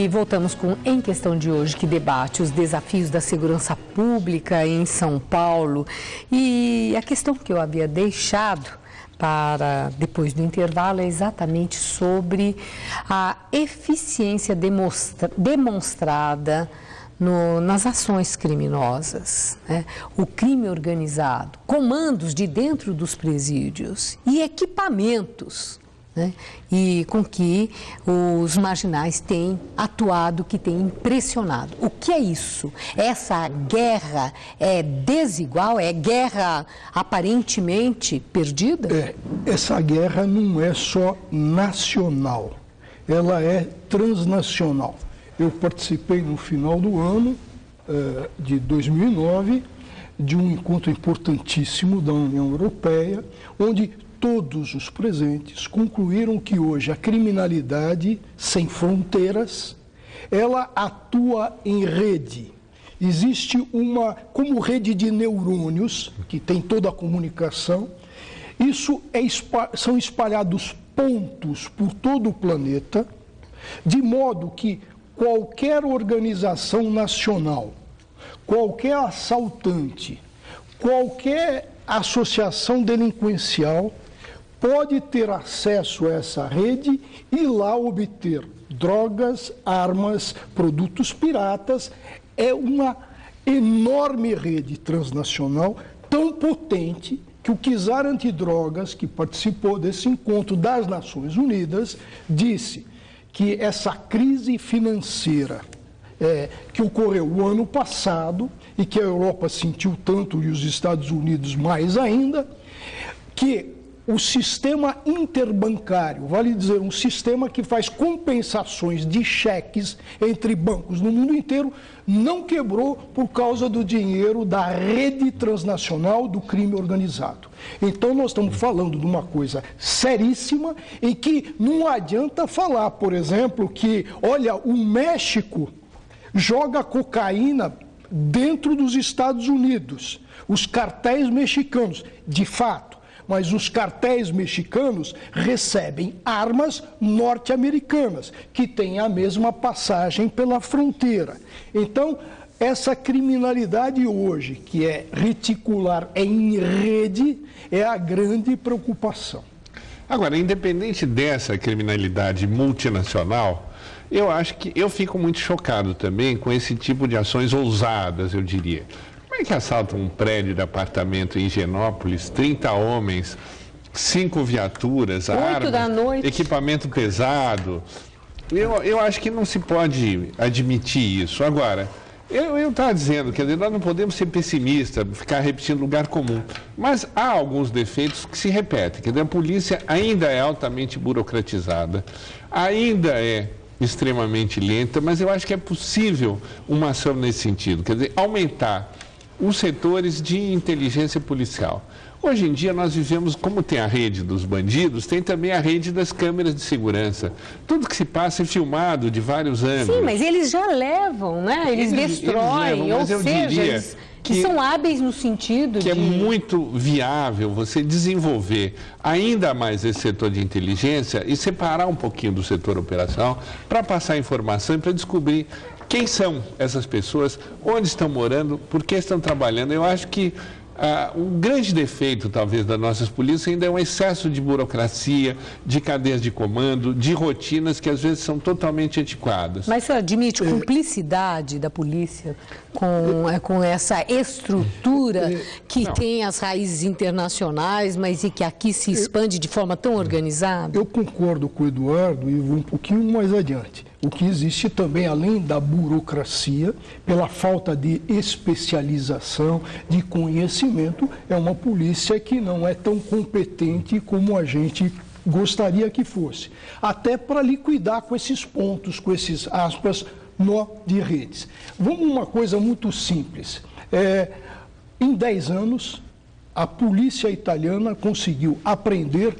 E voltamos com Em Questão de hoje, que debate os desafios da segurança pública em São Paulo. E a questão que eu havia deixado para depois do intervalo é exatamente sobre a eficiência demonstrada nas ações criminosas, né? O crime organizado, comandos de dentro dos presídios e equipamentos, né? E com que os marginais têm atuado, que têm impressionado. O que é isso? Essa guerra é desigual? É guerra aparentemente perdida? Essa guerra não é só nacional, ela é transnacional. Eu participei no final do ano de 2009 de um encontro importantíssimo da União Europeia, onde todos os presentes concluíram que hoje a criminalidade sem fronteiras, ela atua em rede. Existe como rede de neurônios, que tem toda a comunicação, são espalhados pontos por todo o planeta, de modo que qualquer organização nacional, qualquer assaltante, qualquer associação delinquencial pode ter acesso a essa rede e lá obter drogas, armas, produtos piratas. É uma enorme rede transnacional, tão potente que o czar antidrogas, que participou desse encontro das Nações Unidas, disse que essa crise financeira que ocorreu o ano passado e que a Europa sentiu tanto e os Estados Unidos mais ainda, que o sistema interbancário, vale dizer, um sistema que faz compensações de cheques entre bancos no mundo inteiro, não quebrou por causa do dinheiro da rede transnacional do crime organizado. Então nós estamos falando de uma coisa seríssima em que não adianta falar, por exemplo, que, olha, o México joga cocaína dentro dos Estados Unidos, os cartéis mexicanos, de fato. Mas os cartéis mexicanos recebem armas norte-americanas, que têm a mesma passagem pela fronteira. Então, essa criminalidade hoje, que é reticular, em rede, é a grande preocupação. Agora, independente dessa criminalidade multinacional, eu acho que eu fico muito chocado também com esse tipo de ações ousadas, eu diria. Como é que assaltam um prédio de apartamento em Higienópolis, 30 homens, 5 viaturas, armas, equipamento pesado? Eu acho que não se pode admitir isso. Agora, eu estava dizendo, quer dizer, nós não podemos ser pessimistas, ficar repetindo lugar comum. Mas há alguns defeitos que se repetem. Quer dizer, a polícia ainda é altamente burocratizada, ainda é extremamente lenta, mas eu acho que é possível uma ação nesse sentido. Quer dizer, aumentar os setores de inteligência policial. Hoje em dia nós vivemos, como tem a rede dos bandidos, tem também a rede das câmeras de segurança. Tudo que se passa é filmado de vários anos. Sim, mas eles já levam, né? Eles destroem, levam, ou seja, que são hábeis no sentido que é muito viável você desenvolver ainda mais esse setor de inteligência e separar um pouquinho do setor operacional para passar informação e para descobrir quem são essas pessoas, onde estão morando, por que estão trabalhando. Eu acho que um grande defeito, talvez, das nossas polícias ainda é um excesso de burocracia, de cadeias de comando, de rotinas que às vezes são totalmente antiquadas. Mas você admite cumplicidade da polícia com essa estrutura que tem as raízes internacionais, mas e que aqui se expande de forma tão organizada? Eu concordo com o Eduardo e vou um pouquinho mais adiante. O que existe também, além da burocracia, pela falta de especialização, de conhecimento, é uma polícia que não é tão competente como a gente gostaria que fosse. Até para liquidar com esses pontos, com esses, aspas, nó de redes. Vamos uma coisa muito simples. Em 10 anos, a polícia italiana conseguiu apreender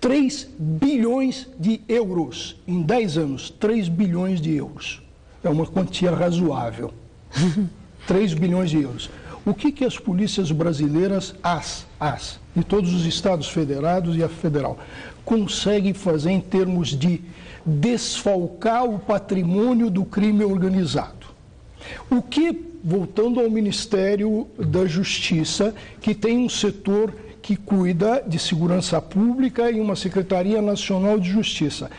3 bilhões de euros. Em 10 anos, 3 bilhões de euros. É uma quantia razoável. 3 bilhões de euros. O que as polícias brasileiras, de todos os estados federados e a federal, conseguem fazer em termos de desfalcar o patrimônio do crime organizado? O que, voltando ao Ministério da Justiça, que tem um setor que cuida de segurança pública e uma Secretaria Nacional de Justiça,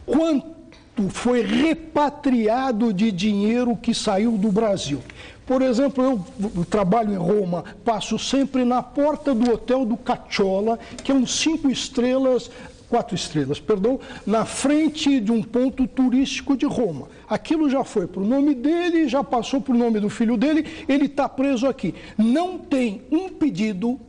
quanto foi repatriado de dinheiro que saiu do Brasil? Por exemplo, eu trabalho em Roma, passo sempre na porta do Hotel do Cacciola, que é um 4 estrelas, na frente de um ponto turístico de Roma. Aquilo já foi para o nome dele, já passou para o nome do filho dele, ele está preso aqui. Não tem um pedido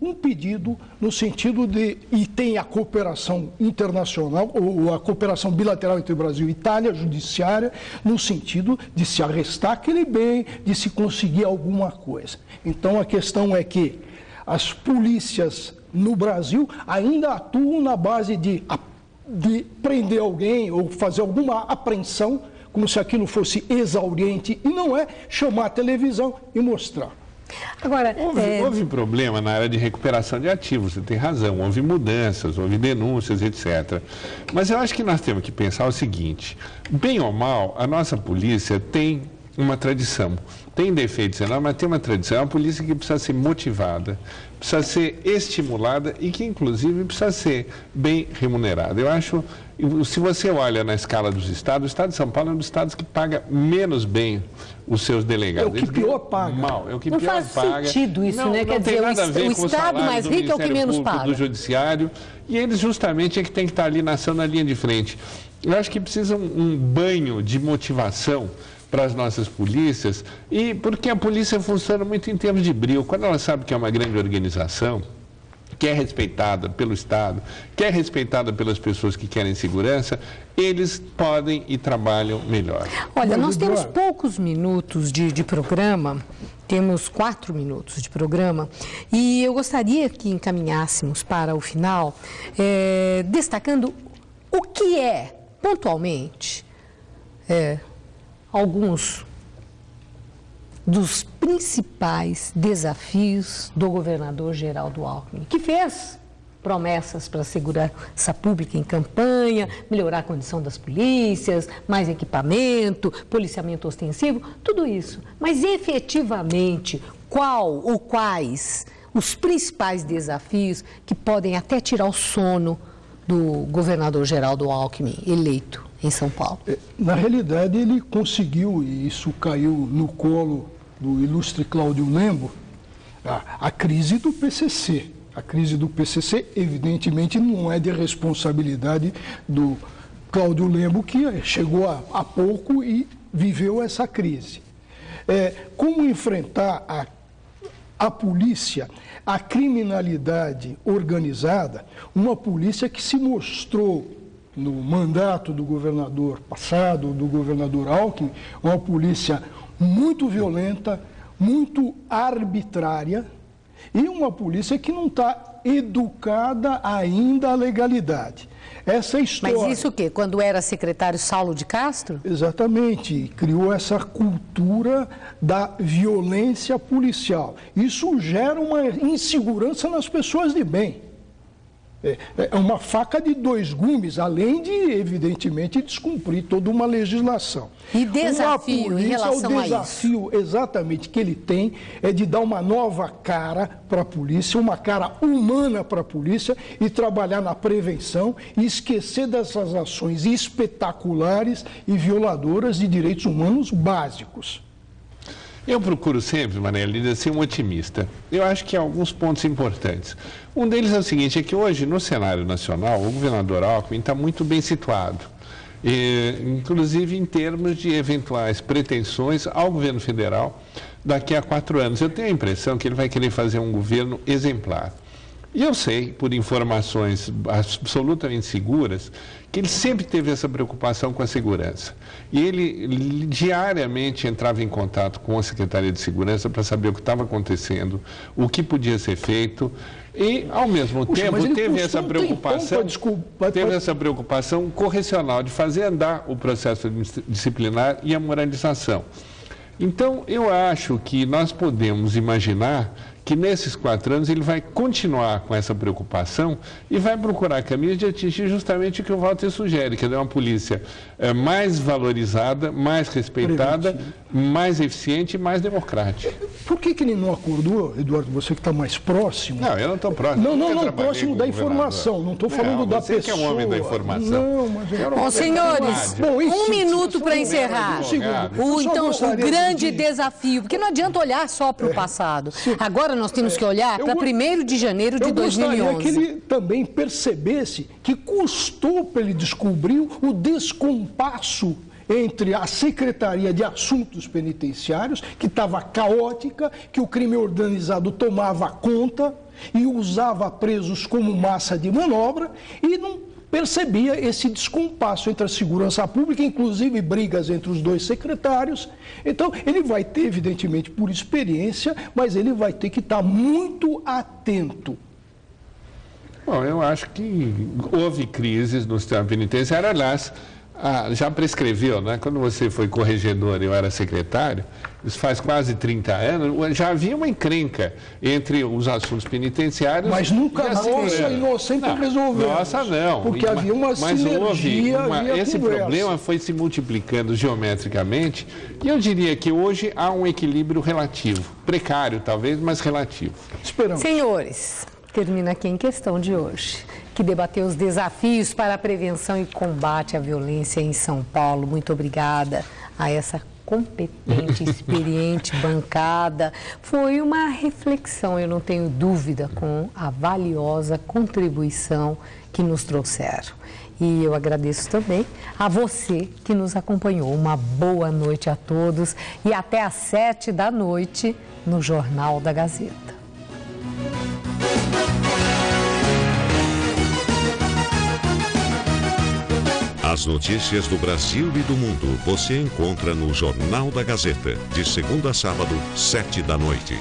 no sentido de, e tem a cooperação internacional, ou a cooperação bilateral entre Brasil e Itália, judiciária, no sentido de se arrestar aquele bem, de se conseguir alguma coisa. Então a questão é que as polícias no Brasil ainda atuam na base de prender alguém ou fazer alguma apreensão, como se aquilo fosse exauriente, e não é chamar a televisão e mostrar. Agora, houve problema na área de recuperação de ativos, você tem razão, houve mudanças, houve denúncias, etc. Mas eu acho que nós temos que pensar o seguinte: bem ou mal, a nossa polícia tem uma tradição. Tem defeitos enormes, mas tem uma tradição. É uma polícia que precisa ser motivada, precisa ser estimulada e que, inclusive, precisa ser bem remunerada. Eu acho, se você olha na escala dos estados, o estado de São Paulo é um dos estados que paga menos bem os seus delegados. É o que pior paga. Mal, é o que não pior faz paga. Sentido isso, né? Quer dizer, o estado mais rico é o que menos paga. Do judiciário, e eles justamente é que tem que estar ali na linha de frente. Eu acho que precisa um banho de motivação para as nossas polícias, e porque a polícia funciona muito em termos de brio. Quando ela sabe que é uma grande organização, que é respeitada pelo Estado, que é respeitada pelas pessoas que querem segurança, eles podem e trabalham melhor. Olha, nós temos poucos minutos de programa, temos 4 minutos de programa, e eu gostaria que encaminhássemos para o final, destacando o que é, pontualmente, alguns dos principais desafios do governador Geraldo Alckmin, que fez promessas para a segurança pública em campanha, melhorar a condição das polícias, mais equipamento, policiamento ostensivo, tudo isso. Mas efetivamente, quais os principais desafios que podem até tirar o sono do governador Geraldo Alckmin, eleito em São Paulo? Na realidade, ele conseguiu, e isso caiu no colo do ilustre Cláudio Lembo, a crise do PCC. A crise do PCC, evidentemente, não é de responsabilidade do Cláudio Lembo, que chegou há pouco e viveu essa crise. Como enfrentar a polícia, a criminalidade organizada, uma polícia que se mostrou no mandato do governador passado, do governador Alckmin, uma polícia muito violenta, muito arbitrária e uma polícia que não está educada ainda à legalidade. Essa história... Mas isso o quê? Quando era secretário Saulo de Castro? Exatamente, criou essa cultura da violência policial. Isso gera uma insegurança nas pessoas de bem. É uma faca de 2 gumes, além de, evidentemente, descumprir toda uma legislação. E desafio em relação a isso? O desafio, exatamente, que ele tem é de dar uma nova cara para a polícia, uma cara humana para a polícia e trabalhar na prevenção e esquecer dessas ações espetaculares e violadoras de direitos humanos básicos. Eu procuro sempre, Mané Lídia, ser um otimista. Eu acho que há alguns pontos importantes. Um deles é o seguinte, é que hoje, no cenário nacional, o governador Alckmin está muito bem situado, inclusive em termos de eventuais pretensões ao governo federal daqui a 4 anos. Eu tenho a impressão que ele vai querer fazer um governo exemplar. E eu sei, por informações absolutamente seguras, que ele sempre teve essa preocupação com a segurança. E ele diariamente entrava em contato com a Secretaria de Segurança para saber o que estava acontecendo, o que podia ser feito. E, ao mesmo tempo, teve essa preocupação correcional de fazer andar o processo disciplinar e a moralização. Então, eu acho que nós podemos imaginar que nesses 4 anos ele vai continuar com essa preocupação e vai procurar caminhos de atingir justamente o que o Walter sugere, que é uma polícia mais valorizada, mais respeitada, mais eficiente e mais democrática. Por que ele não acordou, Eduardo, você que está mais próximo? Não, eu não estou próximo. Não, próximo da informação, não estou falando da pessoa. Você que é um homem da informação. Não, mas eu não. Bom, senhores, um minuto para encerrar. Então, o grande desafio, porque não adianta olhar só para o passado. Agora nós temos que olhar para 1º de janeiro de 2011. Eu gostaria que ele também percebesse que custou para ele descobrir o descompasso entre a Secretaria de Assuntos Penitenciários, que estava caótica, que o crime organizado tomava conta e usava presos como massa de manobra, e não percebia esse descompasso entre a segurança pública, inclusive brigas entre os 2 secretários. Então, ele vai ter, evidentemente, por experiência, mas ele vai ter que estar muito atento. Bom, eu acho que houve crises no sistema penitenciário. Aliás, já prescreveu, né? Quando você foi corregedor e eu era secretário, isso faz quase 30 anos, já havia uma encrenca entre os assuntos penitenciários. Mas nunca nós sempre resolvemos. Nossa, não. Porque havia uma sinergia, esse problema foi se multiplicando geometricamente, e eu diria que hoje há um equilíbrio relativo, precário talvez, mas relativo. Esperamos. Senhores, termina aqui em questão de hoje, que debateu os desafios para a prevenção e combate à violência em São Paulo. Muito obrigada a essa competente, experiente bancada. Foi uma reflexão, eu não tenho dúvida, com a valiosa contribuição que nos trouxeram. E eu agradeço também a você que nos acompanhou. Uma boa noite a todos e até às 19h no Jornal da Gazeta. As notícias do Brasil e do mundo você encontra no Jornal da Gazeta, de segunda a sábado, 19h.